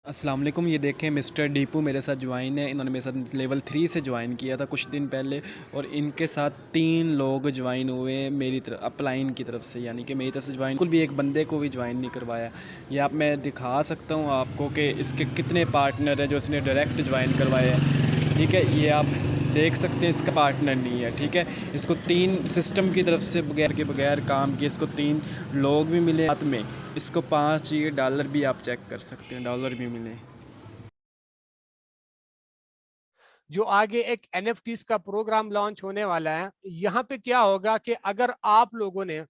السلام علیکم، یہ دیکھیں مسٹر ڈیپو میرے ساتھ جوائن ہے. انہوں نے میرے ساتھ لیول 3 سے جوائن کیا تھا کچھ دن پہلے، اور ان کے ساتھ 3 لوگ جوائن ہوئے ہیں میری طرف اپلائن کی طرف سے، یعنی کہ میری طرف سے جوائن بالکل بھی ایک بندے کو بھی جوائن نہیں کروایا. یہ آپ میں دکھا سکتا ہوں آپ کو کہ اس کے کتنے پارٹنر ہیں جو اس نے ڈائریکٹ جوائن کروائے ہیں. ٹھیک ہے، یہ آپ دیکھ سکتے ہیں اس کا پارٹنر نہیں ہے. ٹھیک ہے، اس کو 3 سسٹم کی طرف سے بغیر کام کیے اس کو 3 لوگ بھی ملے ہاتھ میں. اس کو $5 بھی آپ چیک کر سکتے ہیں، ڈالر بھی ملے. جو آگے ایک NFTs کا پروگرام لانچ ہونے والا ہے. یہاں پہ کیا ہوگا کہ اگر آپ لوگوں نے،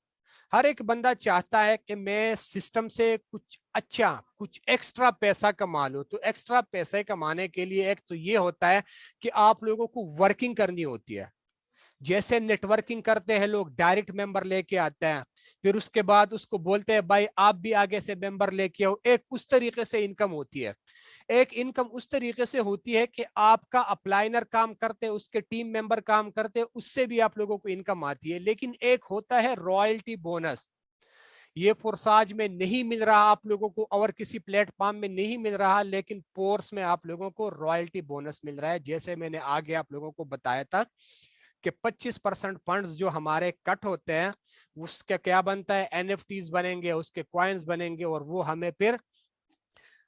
ہر ایک بندہ چاہتا ہے کہ میں سسٹم سے کچھ اچھا کچھ ایکسٹرا پیسہ کما لوں، تو ایکسٹرا پیسے کمانے کے لیے ایک تو یہ ہوتا ہے کہ آپ لوگوں کو ورکنگ کرنی ہوتی ہے. جیسے نیٹ ورکنگ کرتے ہیں لوگ، ڈائریکٹ ممبر لے کے آتے ہیں، پھر اس کے بعد اس کو بولتے ہیں بھائی آپ بھی آگے سے ممبر لے کے آؤ. ایک اس طریقے سے انکم ہوتی ہے. ایک انکم اس طریقے سے ہوتی ہے کہ آپ کا اپلائنر کام کرتے، اس کے ٹیم ممبر کام کرتے، اس سے بھی آپ لوگوں کو انکم آتی ہے. لیکن ایک ہوتا ہے رائلٹی بونس. یہ فورساج میں نہیں مل رہا آپ لوگوں کو، اور کسی پلیٹ فارم میں نہیں مل رہا، لیکن پورس میں آپ لوگوں کو رائلٹی بونس مل رہا ہے. جیسے میں نے آگے آپ لوگوں کو بتایا تھا کہ 25% فنڈز جو ہمارے کٹ ہوتے ہیں اس کا کیا بنتا ہے، NFTs بنیں گے، اس کے کوائنز بنیں گے، اور وہ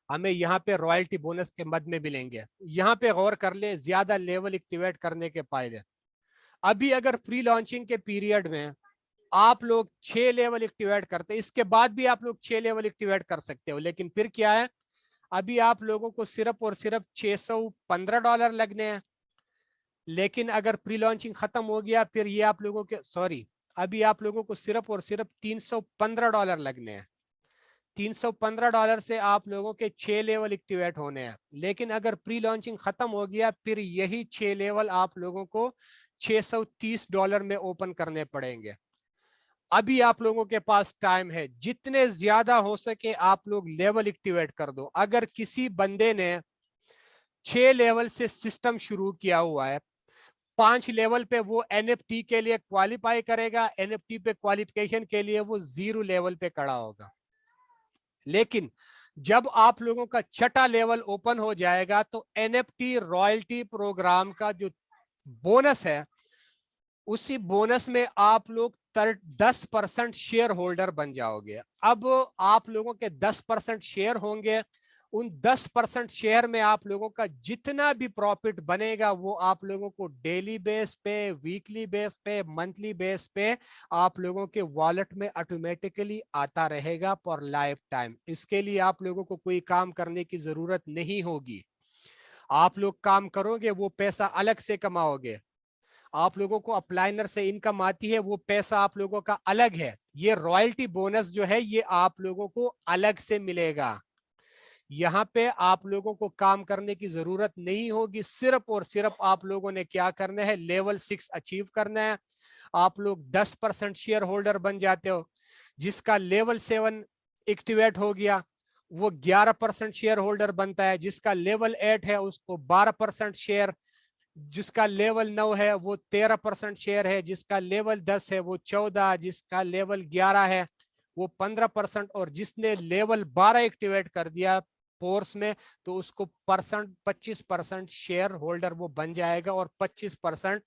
ہمیں یہاں پہ رائلٹی بونس کے مد میں ملیں گے. یہاں پہ غور کر لیں زیادہ لیول ایکٹیویٹ کرنے کے فائدے. ابھی اگر فری لانچنگ کے پیریڈ میں آپ لوگ 6 لیول ایکٹیویٹ کرتے، اس کے بعد بھی آپ لوگ 6 لیول ایکٹیویٹ کر سکتے ہو، لیکن پھر کیا ہے، ابھی آپ لوگوں کو صرف اور صرف $615 لگنے ہیں. لیکن اگر پری لانچنگ ختم ہو گیا پھر یہ آپ لوگوں کے ابھی آپ لوگوں کو صرف اور صرف $315 لگنے ہیں. $315 سے آپ لوگوں کے 6 لیول ایکٹیویٹ ہونے ہیں. لیکن اگر پری لانچنگ ختم ہو گیا پھر یہی 6 لیول آپ لوگوں کو $630 میں اوپن کرنے پڑیں گے. ابھی آپ لوگوں کے پاس ٹائم ہے، جتنے زیادہ ہو سکے آپ لوگ لیول ایکٹیویٹ کر دو. اگر کسی بندے نے 6 لیول سے سسٹم شروع کیا ہوا ہے، 5 لیول پہ وہ NFT کے لیے کوالیفائی کرے گا، NFT پہ کوالیفیکیشن کے لیے وہ 0 لیول پہ کھڑا ہوگا. لیکن جب آپ لوگوں کا 6 لیول اوپن ہو جائے گا تو NFT رائلٹی پروگرام کا جو بونس ہے، اسی بونس میں آپ لوگ 10% شیئر ہولڈر بن جاؤ گے. اب آپ لوگوں کے 10% شیئر ہوں گے. ان 10% شیئر میں آپ لوگوں کا جتنا بھی پروفٹ بنے گا وہ آپ لوگوں کو ڈیلی بیس پہ، ویکلی بیس پہ، منتھلی بیس پہ آپ لوگوں کے والٹ میں آٹومیٹکلی آتا رہے گا فار لائف ٹائم. اس کے لیے آپ لوگوں کو کوئی کام کرنے کی ضرورت نہیں ہوگی. آپ لوگ کام کرو گے، وہ پیسہ الگ سے کماؤ گے. آپ لوگوں کو اپلائنر سے انکم آتی ہے، وہ پیسہ آپ لوگوں کا الگ ہے. یہ رائلٹی بونس جو ہے یہ آپ لوگوں کو الگ سے ملے گا. یہاں پہ آپ لوگوں کو کام کرنے کی ضرورت نہیں ہوگی. صرف اور صرف آپ لوگوں نے کیا کرنا ہے، لیول 6 اچیو کرنا ہے. آپ لوگ 10% شیئر ہولڈر بن جاتے ہو. جس کا لیول 7 ایکٹیویٹ ہو گیا وہ 11% شیئر ہولڈر بنتا ہے. جس کا لیول 8 ہے اس کو 12% شیئر، جس کا لیول 9 ہے وہ 13% شیئر ہے، جس کا لیول 10 ہے وہ 14، جس کا لیول 11 ہے وہ 15%، اور جس نے لیول 12 ایکٹیویٹ کر دیا فورس میں تو اس کو 25% شیئر ہولڈر وہ بن جائے گا. اور 25%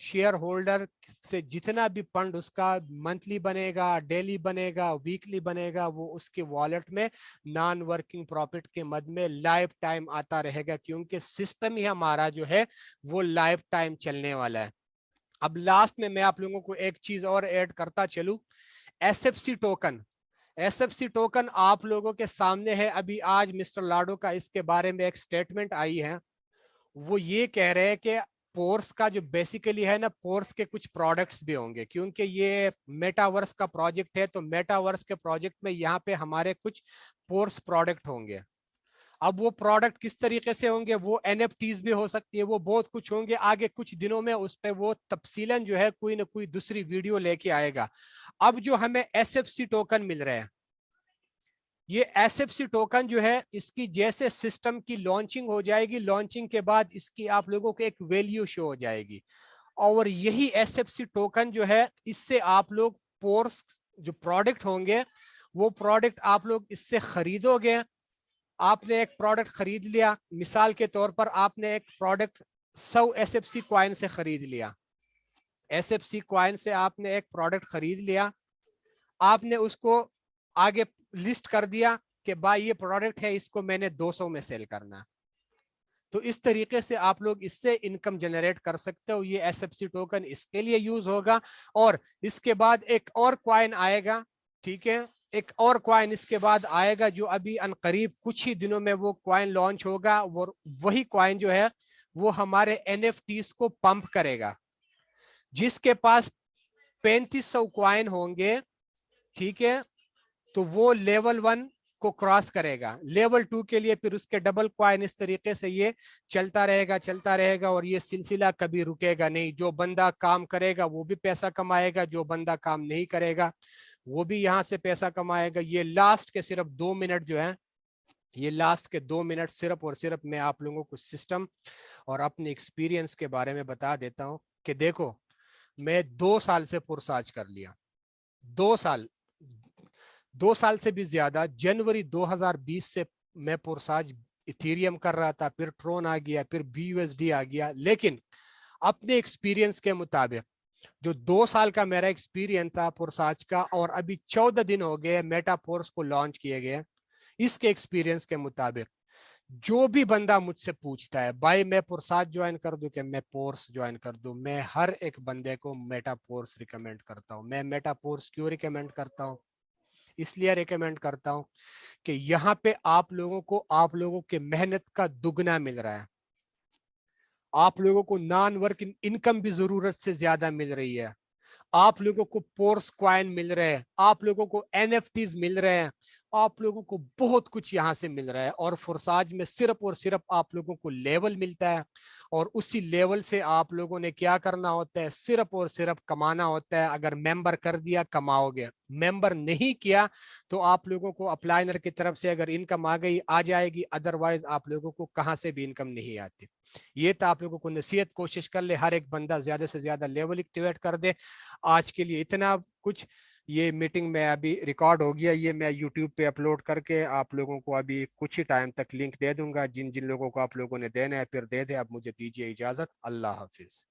شیئر ہولڈر سے جتنا بھی فنڈ اس کا منتھلی بنے گا، ڈیلی بنے گا، ویکلی بنے گا، وہ اس کے والٹ میں نان ورکنگ پروفٹ کے مد میں لائف ٹائم آتا رہے گا. کیونکہ سسٹم ہی ہمارا جو ہے وہ لائف ٹائم چلنے والا ہے. اب لاسٹ میں آپ لوگوں کو ایک چیز اور ایڈ کرتا چلوں، SFC ٹوکن. SFC ٹوکن آپ لوگوں کے سامنے ہے. ابھی آج مسٹر لاڈو کا اس کے بارے میں ایک سٹیٹمنٹ آئی ہے. وہ یہ کہہ رہے ہیں کہ پورس کا جو بیسیکلی ہے نا، پورس کے کچھ پروڈکٹس بھی ہوں گے، کیونکہ یہ میٹاورس کا پروجیکٹ ہے. تو میٹاورس کے پروجیکٹ میں یہاں پہ ہمارے کچھ پورس پروڈکٹ ہوں گے. اب وہ پروڈکٹ کس طریقے سے ہوں گے، وہ NFTs بھی ہو سکتی ہے، وہ بہت کچھ ہوں گے. آگے کچھ دنوں میں اس پہ وہ تفصیلاً جو ہے کوئی نہ کوئی دوسری ویڈیو لے کے آئے گا. اب جو ہمیں SFC ٹوکن مل رہے ہیں، یہ SFC ٹوکن جو ہے اس کی جیسے سسٹم کی لانچنگ ہو جائے گی، لانچنگ کے بعد اس کی آپ لوگوں کو ایک ویلیو شو ہو جائے گی. اور یہی SFC ٹوکن جو ہے اس سے آپ لوگ پورس جو پروڈکٹ ہوں گے وہ پروڈکٹ آپ لوگ اس سے خریدو گے. آپ نے ایک پروڈکٹ خرید لیا, مثال کے طور پر آپ نے ایک پروڈکٹ 100 SFC کوائن سے خرید لیا, SFC کوائن سے آپ نے ایک پروڈکٹ خرید لیا, آپ نے اس کو آگے لسٹ کر دیا کہ بھائی یہ پروڈکٹ ہے, اس کو میں نے 200 میں سیل کرنا. تو اس طریقے سے آپ لوگ اس سے انکم جنریٹ کر سکتے ہو. یہ SFC ٹوکن اس کے لیے یوز ہوگا. اور اس کے بعد ایک اور کوائن آئے گا, ٹھیک ہے, ایک اور کوائن اس کے بعد آئے گا جو ابھی انقریب کچھ ہی دنوں میں وہ کوائن لانچ ہوگا. وہی کوائن جو ہے وہ ہمارے NFTs کو پمپ کرے گا. جس کے پاس 3500 کوائن ہوں گے, ٹھیک ہے, تو وہ لیول 1 کو کراس کرے گا. لیول 2 کے لیے پھر اس کے ڈبل کوائن. اس طریقے سے یہ چلتا رہے گا اور یہ سلسلہ کبھی رکے گا نہیں. جو بندہ کام کرے گا وہ بھی پیسہ کمائے گا, جو بندہ کام نہیں کرے گا وہ بھی یہاں سے پیسہ کمائے گا. یہ لاسٹ کے صرف 2 منٹ جو ہیں, یہ لاسٹ کے 2 منٹ صرف اور صرف میں آپ لوگوں کو سسٹم اور اپنے ایکسپیرینس کے بارے میں بتا دیتا ہوں کہ دیکھو میں 2 سال سے پرساج کر لیا, 2 سال سے بھی زیادہ. جنوری 2020 سے میں پرساج ایتھیریم کر رہا تھا, پھر ٹرون آ گیا, پھر BUSD آ گیا. لیکن اپنے ایکسپیرینس کے مطابق جو 2 سال کا میرا ایکسپیرینس تھا پرساج کا, اور ابھی 14 دن ہو گئے میٹا فورس کو لانچ کیے گئے, اس کے ایکسپیرینس کے مطابق جو بھی بندہ مجھ سے پوچھتا ہے بھائی میں پرساج جوائن کر دوں کہ میں پورس جوائن کر دوں, میں ہر ایک بندے کو میٹا فورس ریکمینڈ کرتا ہوں. میں میٹا فورس کیوں ریکمینڈ کرتا ہوں؟ اس لیے ریکمینڈ کرتا ہوں کہ یہاں پہ آپ لوگوں کے محنت کا دگنا مل رہا ہے. آپ لوگوں کو نان ورک انکم بھی ضرورت سے زیادہ مل رہی ہے. آپ لوگوں کو پورس کوائن مل رہے ہیں, آپ لوگوں کو NFTs مل رہے ہیں, آپ لوگوں کو بہت کچھ یہاں سے مل رہا ہے. اور فرساج میں صرف اور صرف آپ لوگوں کو لیول ملتا ہے, اور اسی لیول سے آپ لوگوں نے کیا کرنا ہوتا ہے, صرف اور صرف کمانا ہوتا ہے. اگر ممبر کر دیا کماؤ گے, ممبر نہیں کیا تو آپ لوگوں کو اپلائنر کی طرف سے اگر انکم آ جائے گی, ادروائز آپ لوگوں کو کہاں سے بھی انکم نہیں آتی. یہ تو آپ لوگوں کو نصیحت, کوشش کر لے ہر ایک بندہ زیادہ سے زیادہ لیول ایکٹیویٹ کر دے. آج کے لیے اتنا کچھ. یہ میٹنگ میں ابھی ریکارڈ ہو گیا, یہ میں یوٹیوب پہ اپلوڈ کر کے آپ لوگوں کو ابھی کچھ ہی ٹائم تک لنک دے دوں گا. جن لوگوں کو آپ لوگوں نے دینا ہے پھر دے دے. اب مجھے دیجیے اجازت. اللہ حافظ.